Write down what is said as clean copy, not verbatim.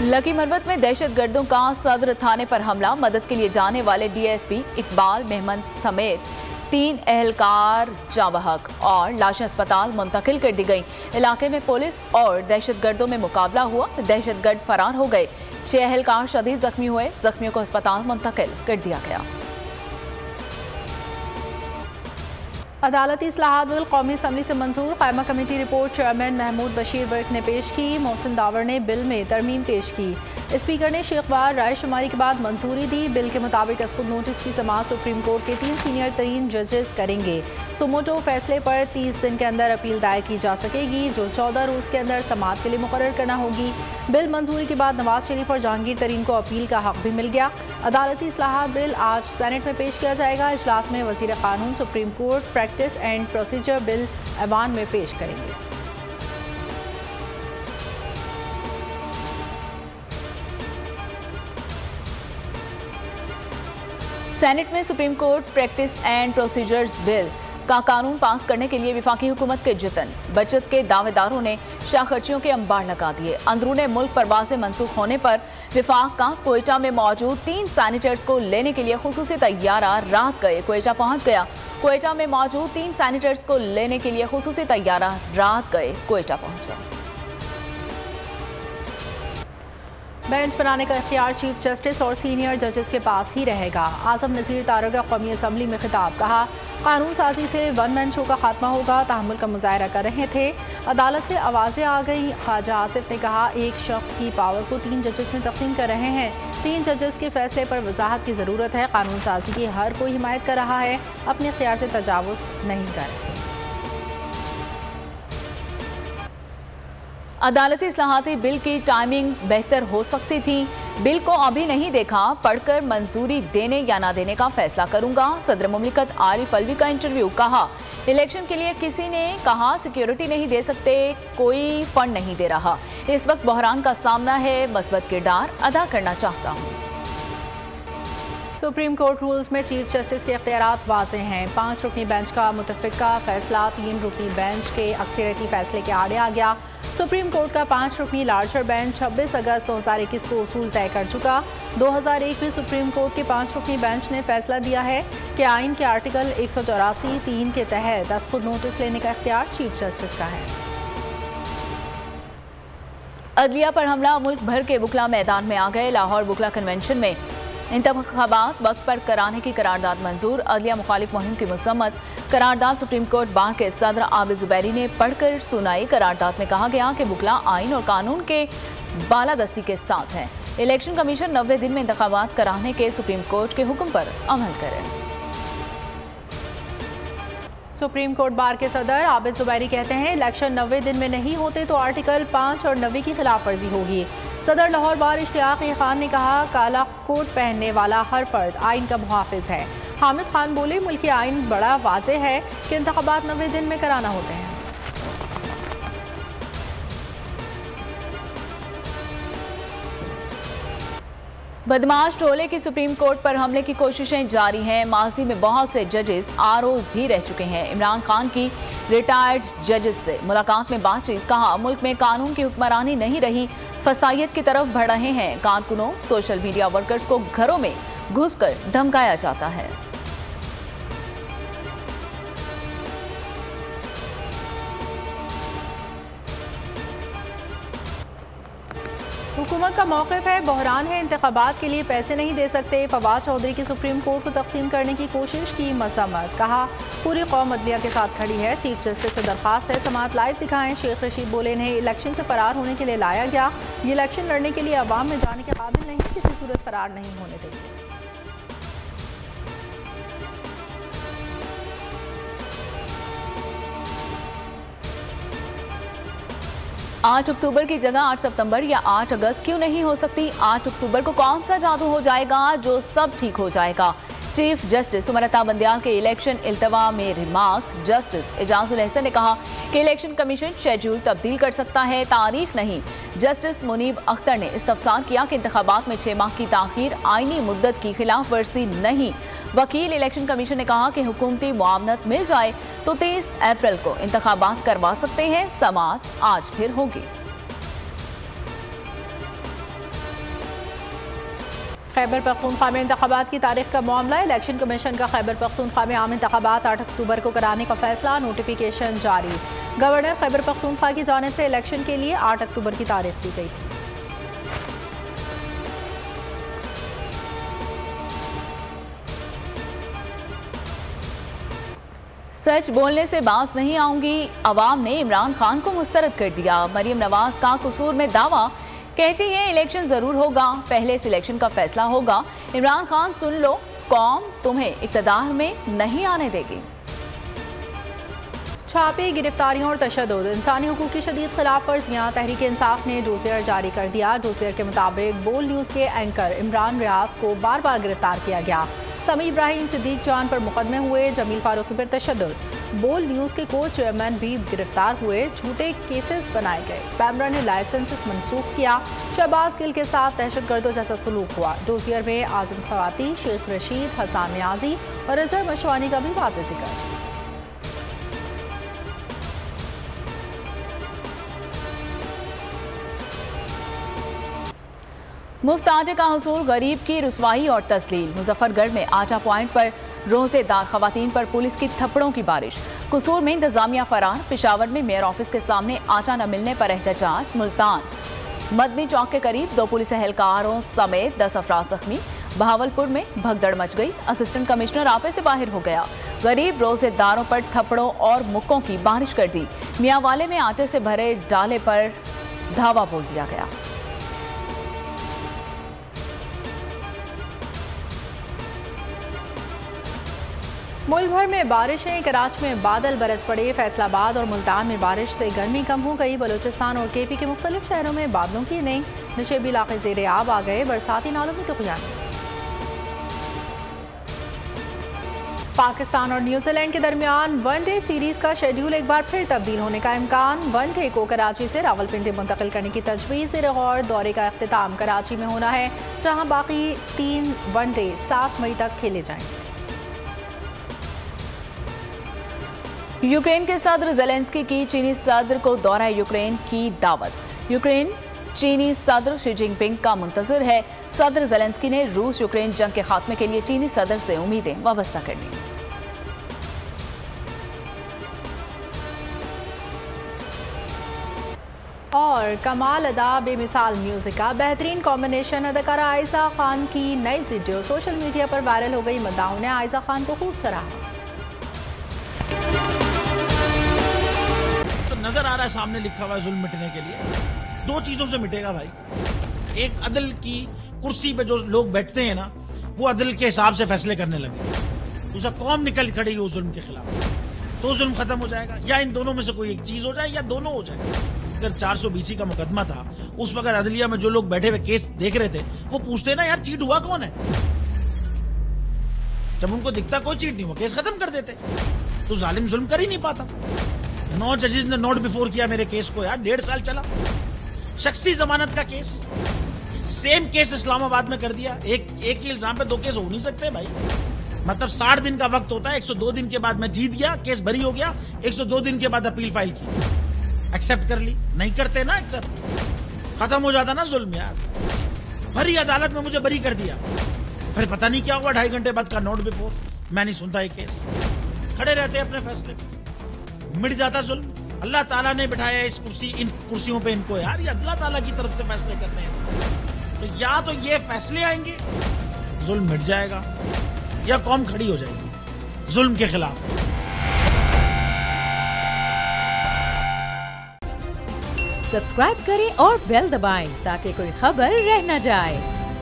Lucky Marwat में दहशतगर्दों का सदर थाने पर हमला। मदद के लिए जाने वाले डीएसपी इकबाल मेहमन समेत 3 एहलकार जावहक और लाशें अस्पताल मुंतकिल कर दी गई। इलाके में पुलिस और दहशतगर्दों में मुकाबला हुआ। दहशतगर्द फरार हो गए। 6 एहलकार शदीद जख्मी हुए। जख्मियों को अस्पताल मुंतकिल कर दिया गया। अदालती इस्लाहात बिल कौमी असम्बली से मंजूर। कायमा committee report chairman Mahmood Bashir Virk ने पेश की। मोहसिन दावर ने बिल में तरमीम पेश की। स्पीकर ने शेखवार राय शुमारी के बाद मंजूरी दी। बिल के मुताबिक तस्खुद नोटिस की समाअत सुप्रीम कोर्ट के 3 सीनियर तरीन जजेस करेंगे। सुमोटो फैसले पर 30 दिन के अंदर अपील दायर की जा सकेगी, जो 14 रोज़ के अंदर समाअत के लिए मुकर्रर करना होगी। बिल मंजूरी के बाद नवाज शरीफ और जहांगीर तरीन को अपील का हक भी मिल गया। अदालती इस्लाहात बिल आज सेनेट में पेश किया जाएगा। इजलास में वज़ीर कानून supreme court practice and procedure bill ऐवान में पेश करेंगे। सेनेट में supreme court practice and procedures bill का कानून पास करने के लिए विफाकी हुकूमत के जतन। बचत के दावेदारों ने शाह खर्चियों के अंबार लगा दिए। अंदरूने मुल्क परवाजें मनसूख होने पर विफाक का कोयटा में मौजूद 3 सैनिटर्स को लेने के लिए खुसूसी तैयारा रात गए कोयटा पहुंच गया। कोयटा में मौजूद 3 सैनिटर्स को लेने के लिए खुसूसी तैयारा रात गए कोयटा पहुंचा। बेंच बनाने का इख्तियार चीफ जस्टिस और सीनियर जजेस के पास ही रहेगा। आजम नज़ीर तारक का कौमी असम्बली में खिताब। कहा, कानून साजी से वन मैन शो का खात्मा होगा। तहम्मुल का मुजाहरा कर रहे थे। अदालत से आवाज़ें आ गई। ख्वाजा आसिफ ने कहा, एक शख्स की पावर को 3 जजेस में तकसीम कर रहे हैं। 3 जजेस के फैसले पर वजाहत की ज़रूरत है। कानून साजी की हर कोई हिमायत कर रहा है, अपने इख्तियार से तजावुज़ नहीं कर रहे। अदालती इस्लाहाती बिल की टाइमिंग बेहतर हो सकती थी। बिल को अभी नहीं देखा, पढ़कर मंजूरी देने या ना देने का फैसला करूंगा। सदर मुमलिकत आरिफ अलवी का इंटरव्यू। कहा, इलेक्शन के लिए किसी ने कहा सिक्योरिटी नहीं दे सकते, कोई फंड नहीं दे रहा। इस वक्त बहरान का सामना है, मस्बत किरदार अदा करना चाहता हूँ। सुप्रीम कोर्ट रूल्स में चीफ जस्टिस के इख्तियारात वाज़ेह हैं। 5 रुकनी बेंच का मुतफ़िका फैसला 3 रुकनी बेंच के अक्सरियती फैसले के आड़े आ गया। सुप्रीम कोर्ट का 5 रुकनी लार्जर बेंच 26 अगस्त 2021 को उसूल तय कर चुका। 2001 में सुप्रीम कोर्ट के 5 रुकनी बेंच ने फैसला दिया है कि आइन के आर्टिकल 184(3) के तहत तस्खुद नोटिस लेने का इख्तियार चीफ जस्टिस का है। अदलिया पर हमला। मुल्क भर के वकला मैदान में आ गए। लाहौर वकला कन्वेंशन में इंतखाबात वक्त पर कराने की करारदाद मंजूर। अदलिया मुखालिफ मुहिम की मजम्मत। करारदाद सुप्रीम कोर्ट बार के सदर आबिद जुबैरी ने पढ़कर सुनाई। करारदाद में कहा गया कि वकला आइन और कानून के बालादस्ती के साथ हैं। इलेक्शन कमीशन 90 दिन में इंतखाबात कराने के सुप्रीम कोर्ट के हुक्म पर अमल करे। सुप्रीम कोर्ट बार के सदर आबिद जुबैरी कहते हैं, इलेक्शन 90 दिन में नहीं होते तो आर्टिकल 5 और 90 की खिलाफ वर्जी होगी। सदर लाहौर बार इश्तियाक खान ने कहा, काला कोट पहनने वाला हर फर्द आइन का मुहाफिज है। हामिद खान बोले, मुल्की आइन बड़ा वाज़े है कि इंतखाबात 90 दिन में कराना होते हैं। बदमाश टोले की सुप्रीम कोर्ट पर हमले की कोशिशें जारी हैं। माजी में बहुत से जजेस आरओज भी रह चुके हैं। इमरान खान की रिटायर्ड जजेस से मुलाकात में बातचीत। कहा, मुल्क में कानून की हुक्मरानी नहीं रही, फसादियत की तरफ बढ़ रहे हैं। कारकुनों, सोशल मीडिया वर्कर्स को घरों में घुसकर धमकाया जाता है। हुकूमत का मौक़िफ़ है, बहरान है, इंतखाबात के लिए पैसे नहीं दे सकते। फवाद चौधरी की सुप्रीम कोर्ट को तकसीम करने की कोशिश की मजम्मत। कहा, पूरी कौम अदलिया के साथ खड़ी है। चीफ जस्टिस से दरख्वास्त है समाअत लाइव दिखाएं। शेख रशीद बोले, इन्हें इलेक्शन से फरार होने के लिए लाया गया। ये इलेक्शन लड़ने के लिए अवाम में जाने के काबिल नहीं, किसी सूरत फरार नहीं होने देंगे। 8 अक्टूबर की जगह 8 सितंबर या 8 अगस्त क्यों नहीं हो सकती? 8 अक्टूबर को कौन सा जादू हो जाएगा जो सब ठीक हो जाएगा? चीफ जस्टिस उमरता बंदियाल के इलेक्शन इल्तवा में रिमार्क्स। जस्टिस एजाजुल अहसन ने कहा कि इलेक्शन कमीशन शेड्यूल तब्दील कर सकता है, तारीख नहीं। जस्टिस मुनीब अख्तर ने इस्तफसार किया कि इंतखाबात में 6 माह की ताखीर आईनी मुद्दत की खिलाफ वर्जी नहीं। वकील इलेक्शन कमीशन ने कहा कि हुकूमती मुआवनत मिल जाए तो 23 अप्रैल को इंतखाबात करवा सकते हैं। समाअत आज फिर होगी। खैबर पख्तूनख्वा में इंतखाबात की तारीख का मामला। इलेक्शन कमीशन का खैबर पख्तूनख्वा में आम इंतखाबात 8 अक्टूबर को कराने का फैसला, नोटिफिकेशन जारी। गवर्नर खैबर पख्तूनख्वा की जानिब से इलेक्शन के लिए 8 अक्टूबर की तारीख दी गई थी। सच बोलने से बाज नहीं आऊंगी, अवाम ने इमरान खान को मुस्तरद कर दिया। मरियम नवाज का कसूर में दावा, कहती है इलेक्शन जरूर होगा, पहले इस इलेक्शन का फैसला होगा। इमरान खान सुन लो, कौम तुम्हें इक़्तिदार में नहीं आने देगी। छापे, गिरफ्तारियों और तशद्दुद, इंसानी हुकूक की शदीद खिलाफ वर्जियाँ। तहरीक इंसाफ ने डोसियर जारी कर दिया। डोसियर के मुताबिक बोल न्यूज़ के एंकर इमरान रियाज को बार बार गिरफ्तार किया गया। समी इब्राहिम, सिद्दीक जान पर मुकदमे हुए। जमील फारूकी पर तशद्दुद। बोल न्यूज़ के को चेयरमैन भी गिरफ्तार हुए। झूठे केसेस बनाए गए। पैमरा ने लाइसेंस मनसूख किया। शहबाज गिल के साथ दहशतगर्दों जैसा सलूक हुआ। डोसियर में आजम खवाती, शेख रशीद, हसान न्याजी और अजहर मशवानी का भी वाज़ेह जिक्र। मुफ्त आटे का हसूल, गरीब की रुसवाई और तस्लील। मुजफ्फरगढ़ में आटा पॉइंट पर रोजेदार खवातीन पर पुलिस की थप्पड़ों की बारिश। कसूर में इंतजामिया फरार। पेशावर में मेयर ऑफिस के सामने आटा न मिलने पर एहतजाज। मुल्तान मदनी चौक के करीब 2 पुलिस एहलकारों समेत 10 अफराद जख्मी। बहावलपुर में भगदड़ मच गई। असिस्टेंट कमिश्नर आपे से बाहर हो गया। गरीब रोजेदारों पर थप्पड़ों और मुक्कों की बारिश कर दी। मियांवाले में आटे से भरे डाले पर धावा बोल दिया गया। मुल्क भर में बारिशें। कराची में बादल बरस पड़े। फैसलाबाद और मुल्तान में बारिश से गर्मी कम हो गई। बलूचिस्तान और केपी के मुख्तलिफ शहरों में बादलों की नहीं। नशेबी इलाके ज़ेरे आब आ गए। बरसाती नालों में तुग़यान। पाकिस्तान और न्यूजीलैंड के दरमियान वनडे सीरीज का शेड्यूल एक बार फिर तब्दील होने का इम्कान। वनडे को कराची से रावलपिंडी मुंतकिल करने की तजवीज़। ज़ेर-ए-गौर दौरे का अख्तिताम कराची में होना है, जहाँ बाकी 3 वनडे 7 मई तक खेले जाएंगे। यूक्रेन के सदर ज़ेलेंस्की की चीनी सदर को दौरा यूक्रेन की दावत। यूक्रेन चीनी सदर शी जिनपिंग का मुंतज़िर है। सदर ज़ेलेंस्की ने रूस यूक्रेन जंग के खात्मे के लिए चीनी सदर से उम्मीदें वाबस्ता कर ली। और कमाल अदा, बेमिसाल म्यूजिक का बेहतरीन कॉम्बिनेशन। अदाकारा आयशा खान की नई वीडियो सोशल मीडिया पर वायरल हो गई। मद्दाहों ने आयशा खान को खूब सराहा। नजर आ रहा है सामने लिखा हुआ है जुल्म मिटने के लिए 2 चीजों से मिटेगा भाई। एक, अदल की कुर्सी पे जो लोग बैठते हैं ना, वो अदल के हिसाब से फैसले करने लगे। दूसरा, कौम निकल खड़ेगी उस जुल्म के खिलाफ, तो जुल्म खत्म हो जाएगा। या इन दोनों में से कोई एक चीज हो जाए या दोनों हो जाए। अगर 420 का मुकदमा था, उस वक्त अदलिया में जो लोग बैठे हुए केस देख रहे थे, वो पूछते ना यार चीट हुआ कौन है। जब उनको दिखता कोई चीट नहीं हुआ, केस खत्म कर देते। तो जालिम जुल्म कर ही नहीं पाता। 9 जजेस ने नोट बिफोर किया मेरे केस को यार, 1.5 साल चला। शख्सी जमानत का केस, सेम केस इस्लामाबाद में कर दिया। एक ही इल्जाम पे 2 केस हो नहीं सकते भाई। मतलब 60 दिन का वक्त होता है। 102 दिन के बाद मैं जीत गया, केस बरी हो गया। 102 दिन के बाद अपील फाइल की, एक्सेप्ट कर ली। नहीं करते ना एक्सेप्ट, खत्म हो जाता ना जुल्म यार। भरी अदालत में मुझे बरी कर दिया, फिर पता नहीं क्या हुआ 2.5 घंटे बाद का नोट बिफोर। मैं नहीं सुनता ये केस, खड़े रहते अपने फैसले पे, मिट जाता जुल्म। अल्लाह ताला ने बिठाया इन कुर्सियों पे इनको यार, ये अल्लाह ताला की तरफ से फैसले करने हैं। तो या तो ये फैसले आएंगे, जुल्म मिट जाएगा, या कौम खड़ी हो जाएगी जुल्म के खिलाफ। सब्सक्राइब करें और बेल दबाएं ताकि कोई खबर रह न जाए।